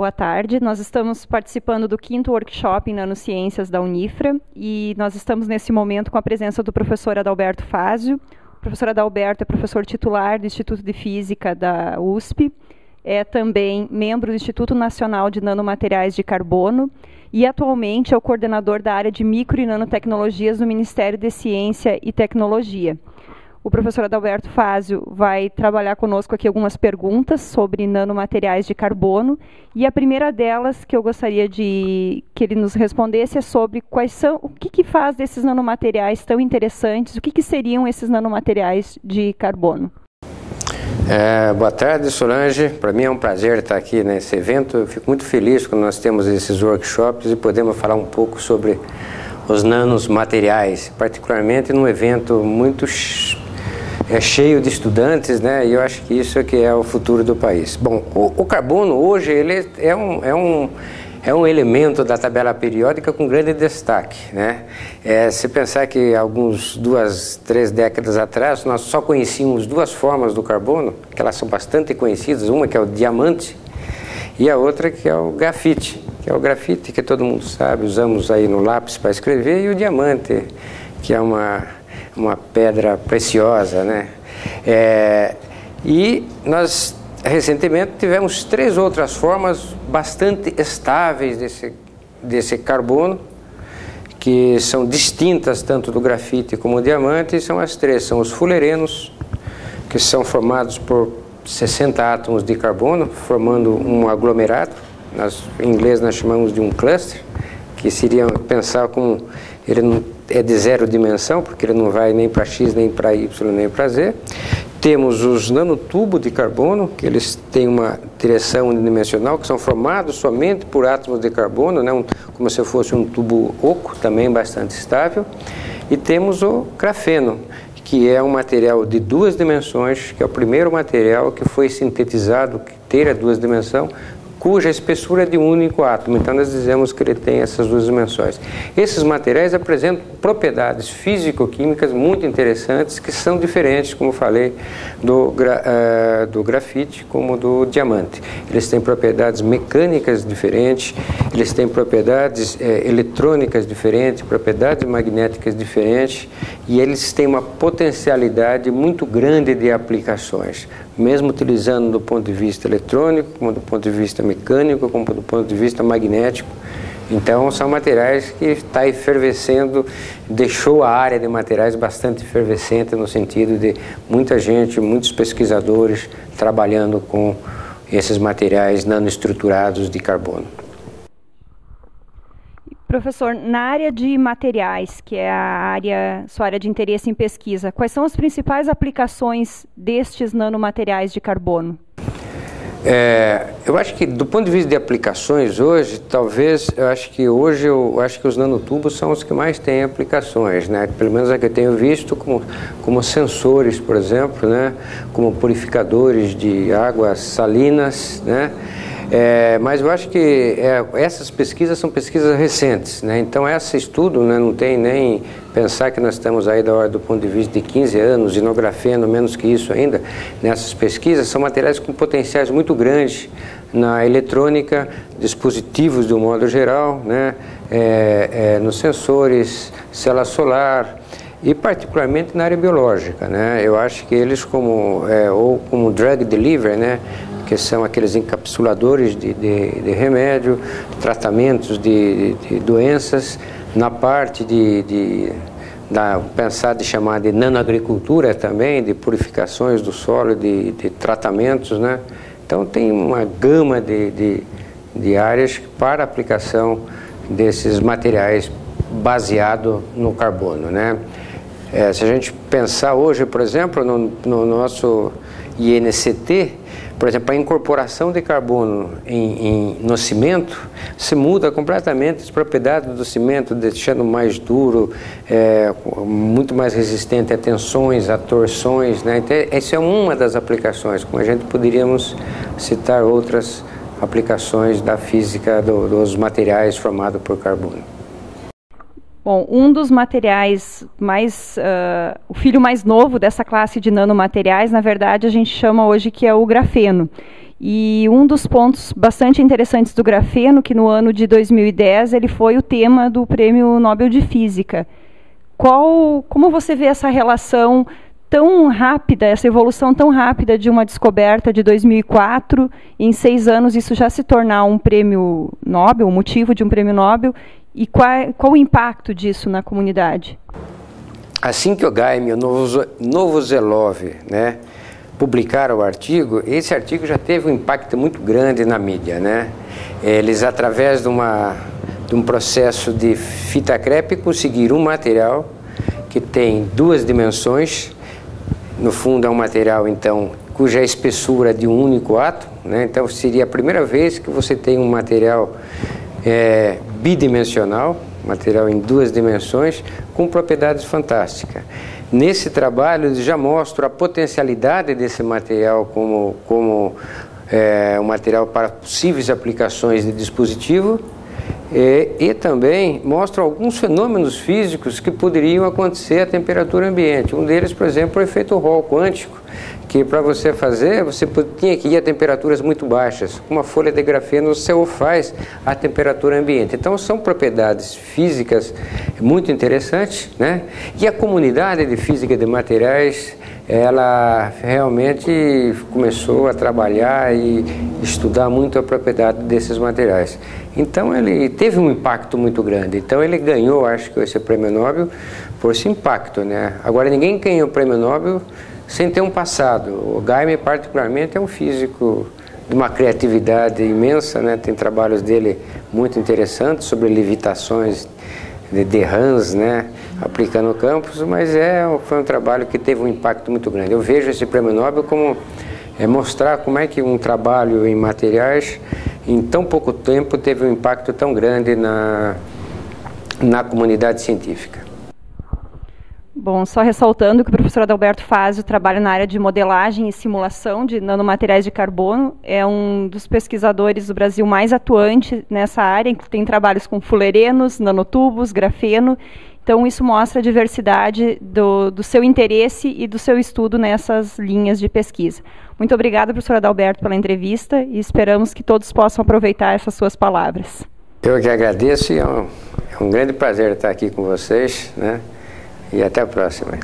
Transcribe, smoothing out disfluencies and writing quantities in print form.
Boa tarde, nós estamos participando do 5º workshop em Nanociências da Unifra e nós estamos nesse momento com a presença do professor Adalberto Fazio. O professor Adalberto é professor titular do Instituto de Física da USP, é também membro do Instituto Nacional de Nanomateriais de Carbono e atualmente é o coordenador da área de micro e nanotecnologias do Ministério de Ciência e Tecnologia. O professor Adalberto Fazio vai trabalhar conosco aqui algumas perguntas sobre nanomateriais de carbono, e a primeira delas que eu gostaria que ele nos respondesse é sobre o que faz desses nanomateriais tão interessantes, o que seriam esses nanomateriais de carbono. Boa tarde, Solange. Para mim é um prazer estar aqui nesse evento. Eu fico muito feliz quando nós temos esses workshops e podemos falar um pouco sobre os nanomateriais, particularmente num evento muito cheio de estudantes, né? E eu acho que isso é que é o futuro do país. Bom, o carbono hoje ele é um elemento da tabela periódica com grande destaque, né? Se pensar que duas, 3 décadas atrás nós só conhecíamos 2 formas do carbono, que elas são bastante conhecidas, uma que é o diamante e a outra que é o grafite, que todo mundo sabe, usamos aí no lápis para escrever, e o diamante, que é uma pedra preciosa, né? E nós recentemente tivemos 3 outras formas bastante estáveis desse carbono, que são distintas tanto do grafite como do diamante, e são as 3, são os fullerenos, que são formados por 60 átomos de carbono, formando um aglomerado. Em inglês nós chamamos de um cluster, que seria pensar como ele não é de 0 dimensão, porque ele não vai nem para X, nem para Y, nem para Z. Temos os nanotubos de carbono, que eles têm uma direção unidimensional, que são formados somente por átomos de carbono, né? Como se fosse um tubo oco, também bastante estável. E temos o grafeno, que é um material de 2 dimensões, que é o primeiro material que foi sintetizado, que tem a 2 dimensões, cuja espessura é de um único átomo. Então nós dizemos que ele tem essas 2 dimensões. Esses materiais apresentam propriedades físico-químicas muito interessantes, que são diferentes, como falei, do grafite como do diamante. Eles têm propriedades mecânicas diferentes, eles têm propriedades eletrônicas diferentes, propriedades magnéticas diferentes, e eles têm uma potencialidade muito grande de aplicações, mesmo utilizando do ponto de vista eletrônico, como do ponto de vista mecânico, como do ponto de vista magnético. Então são materiais que está efervescendo, deixou a área de materiais bastante efervescente, no sentido de muita gente, muitos pesquisadores trabalhando com esses materiais nanoestruturados de carbono. Professor, na área de materiais, que é sua área de interesse em pesquisa, quais são as principais aplicações destes nanomateriais de carbono? Eu acho que do ponto de vista de aplicações hoje, eu acho que os nanotubos são os que mais têm aplicações, né? Pelo menos é que eu tenho visto como sensores, por exemplo, né? Como purificadores de águas salinas, né? Mas eu acho que essas pesquisas são pesquisas recentes, né? Então esse estudo, né, não tem nem pensar que nós estamos aí do ponto de vista de 15 anos, de no grafeno, menos que isso ainda. Nessas pesquisas são materiais com potenciais muito grandes na eletrônica, dispositivos do modo geral, né? Nos sensores, célula solar, e particularmente na área biológica, né? Eu acho que eles como drug delivery, né? Que são aqueles encapsuladores de remédio, tratamentos de doenças, na parte pensar de chamar de nanoagricultura também, de purificações do solo, de tratamentos, né? Então tem uma gama de áreas para aplicação desses materiais baseado no carbono, né? Se a gente pensar hoje, por exemplo, no nosso INCT, por exemplo, a incorporação de carbono no cimento, se muda completamente as propriedades do cimento, deixando mais duro, muito mais resistente a tensões, a torções, né? Então, essa é uma das aplicações, como a gente poderíamos citar outras aplicações da física dos materiais formados por carbono. Bom, um dos materiais o filho mais novo dessa classe de nanomateriais, na verdade, a gente chama hoje que é o grafeno. E um dos pontos bastante interessantes do grafeno, que no ano de 2010 ele foi o tema do Prêmio Nobel de Física. Como você vê essa relação tão rápida, essa evolução tão rápida de uma descoberta de 2004, em 6 anos isso já se tornar um prêmio Nobel, um motivo de um prêmio Nobel, e qual o impacto disso na comunidade? Assim que o Gaime e o Novoselov, né, publicaram o artigo, esse artigo já teve um impacto muito grande na mídia, né? Eles, através de um processo de fita crepe, conseguiram um material que tem 2 dimensões. No fundo é um material, então, cuja espessura é de um único átomo, né? Então seria a primeira vez que você tem um material bidimensional, material em 2 dimensões, com propriedades fantásticas. Nesse trabalho eles já mostram a potencialidade desse material como um material para possíveis aplicações de dispositivo, e também mostram alguns fenômenos físicos que poderiam acontecer à temperatura ambiente. Um deles, por exemplo, é o efeito Hall quântico, que para você fazer, você tinha que ir a temperaturas muito baixas. Uma folha de grafeno você o faz à temperatura ambiente. Então são propriedades físicas muito interessantes, né? E a comunidade de física de materiais, ela realmente começou a trabalhar e estudar muito a propriedade desses materiais. Então ele teve um impacto muito grande. Então ele ganhou, acho que esse prêmio Nobel por esse impacto, né? Agora ninguém ganhou o prêmio Nobel sem ter um passado. O Gaime, particularmente, é um físico de uma criatividade imensa, né? Tem trabalhos dele muito interessantes sobre levitações de rãs, né? Aplicando campos, mas foi um trabalho que teve um impacto muito grande. Eu vejo esse prêmio Nobel como mostrar como é que um trabalho em materiais, em tão pouco tempo, teve um impacto tão grande na comunidade científica. Bom, só ressaltando que o professor Adalberto Fazio trabalha na área de modelagem e simulação de nanomateriais de carbono, é um dos pesquisadores do Brasil mais atuante nessa área, tem trabalhos com fulerenos, nanotubos, grafeno. Então isso mostra a diversidade do seu interesse e do seu estudo nessas linhas de pesquisa. Muito obrigada, professor Adalberto, pela entrevista e esperamos que todos possam aproveitar essas suas palavras. Eu que agradeço e é um grande prazer estar aqui com vocês, né? E até a próxima.